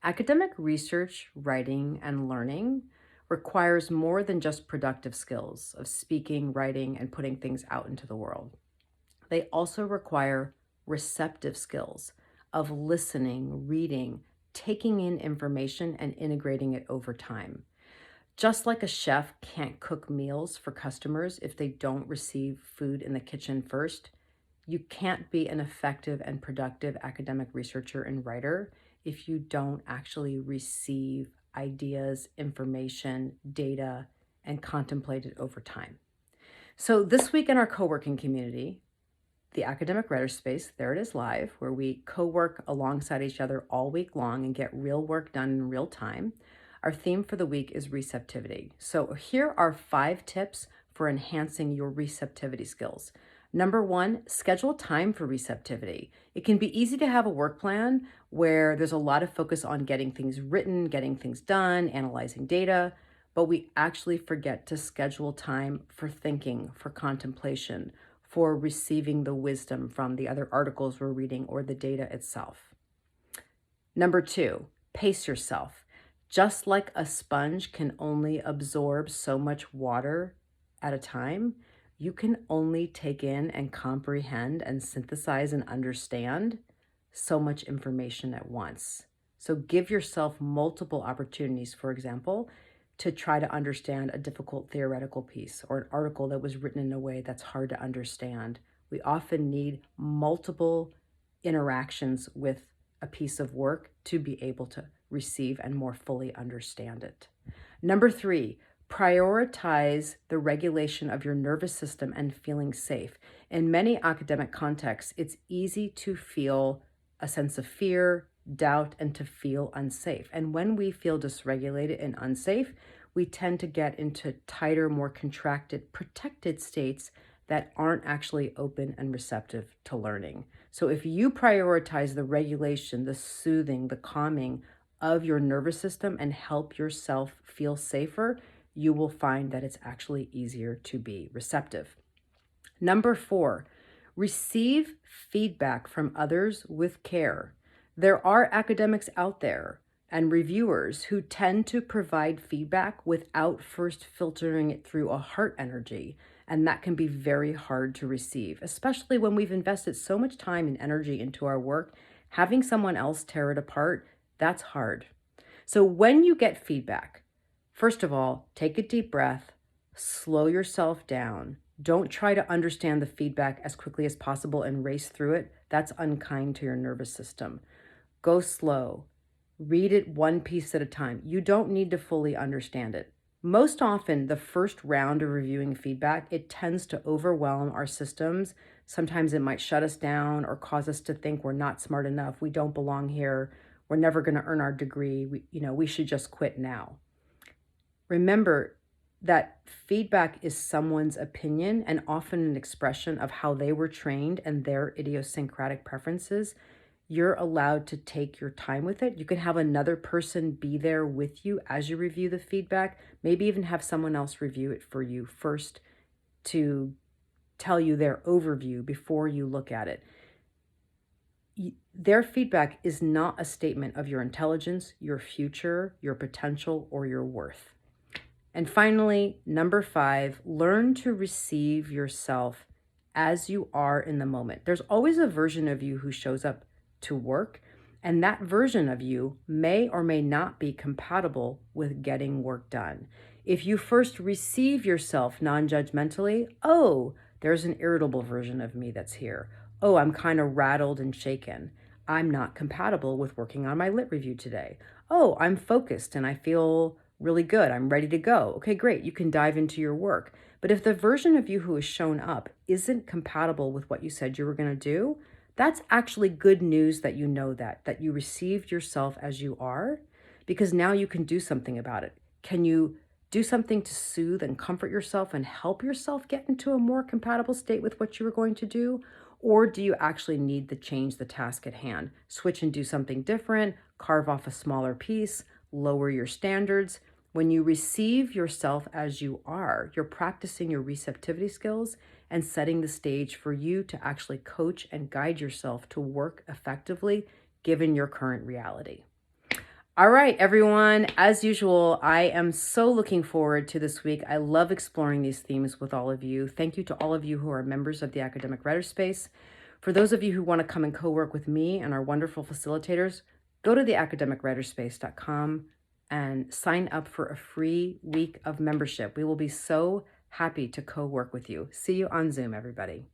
Academic research, writing, and learning requires more than just productive skills of speaking, writing, and putting things out into the world. They also require receptive skills of listening, reading, taking in information, and integrating it over time. Just like a chef can't cook meals for customers if they don't receive food in the kitchen first, you can't be an effective and productive academic researcher and writer if you don't actually receive ideas, information, data, and contemplate it over time. So, this week in our co working community, the Academic Writer Space, there it is live, where we co work alongside each other all week long and get real work done in real time. Our theme for the week is receptivity. So, here are 5 tips for enhancing your receptivity skills. Number 1, schedule time for receptivity. It can be easy to have a work plan where there's a lot of focus on getting things written, getting things done, analyzing data, but we actually forget to schedule time for thinking, for contemplation, for receiving the wisdom from the other articles we're reading or the data itself. Number 2, pace yourself. Just like a sponge can only absorb so much water at a time, you can only take in and comprehend and synthesize and understand so much information at once. So give yourself multiple opportunities, for example, to try to understand a difficult theoretical piece or an article that was written in a way that's hard to understand. We often need multiple interactions with a piece of work to be able to receive and more fully understand it. Number 3, prioritize the regulation of your nervous system and feeling safe. In many academic contexts, it's easy to feel a sense of fear, doubt, and to feel unsafe. And when we feel dysregulated and unsafe, we tend to get into tighter, more contracted, protected states that aren't actually open and receptive to learning. So if you prioritize the regulation, the soothing, the calming of your nervous system and help yourself feel safer, you will find that it's actually easier to be receptive. Number 4, receive feedback from others with care. There are academics out there and reviewers who tend to provide feedback without first filtering it through a heart energy. And that can be very hard to receive, especially when we've invested so much time and energy into our work. Having someone else tear it apart, that's hard. So when you get feedback, first of all, take a deep breath, slow yourself down. Don't try to understand the feedback as quickly as possible and race through it. That's unkind to your nervous system. Go slow. Read it one piece at a time. You don't need to fully understand it. Most often, the first round of reviewing feedback, it tends to overwhelm our systems. Sometimes it might shut us down or cause us to think we're not smart enough, we don't belong here, we're never going to earn our degree, we should just quit now. Remember that feedback is someone's opinion and often an expression of how they were trained and their idiosyncratic preferences. You're allowed to take your time with it. You can have another person be there with you as you review the feedback, maybe even have someone else review it for you first to tell you their overview before you look at it. Their feedback is not a statement of your intelligence, your future, your potential, or your worth. And finally, number 5, learn to receive yourself as you are in the moment. There's always a version of you who shows up to work, and that version of you may or may not be compatible with getting work done. If you first receive yourself non-judgmentally, oh, there's an irritable version of me that's here. Oh, I'm kind of rattled and shaken. I'm not compatible with working on my lit review today. Oh, I'm focused and I feel really good. I'm ready to go. Okay, great. You can dive into your work. But if the version of you who has shown up isn't compatible with what you said you were going to do, that's actually good news that you know that you received yourself as you are, because now you can do something about it. Can you do something to soothe and comfort yourself and help yourself get into a more compatible state with what you were going to do? Or do you actually need to change the task at hand? Switch and do something different, carve off a smaller piece, lower your standards. When you receive yourself as you are, you're practicing your receptivity skills and setting the stage for you to actually coach and guide yourself to work effectively given your current reality. All right, everyone. As usual, I am so looking forward to this week. I love exploring these themes with all of you. Thank you to all of you who are members of the Academic Writer Space. For those of you who want to come and co-work with me and our wonderful facilitators, go to theacademicwriterspace.com and sign up for a free week of membership. We will be so happy to co-work with you. See you on Zoom, everybody.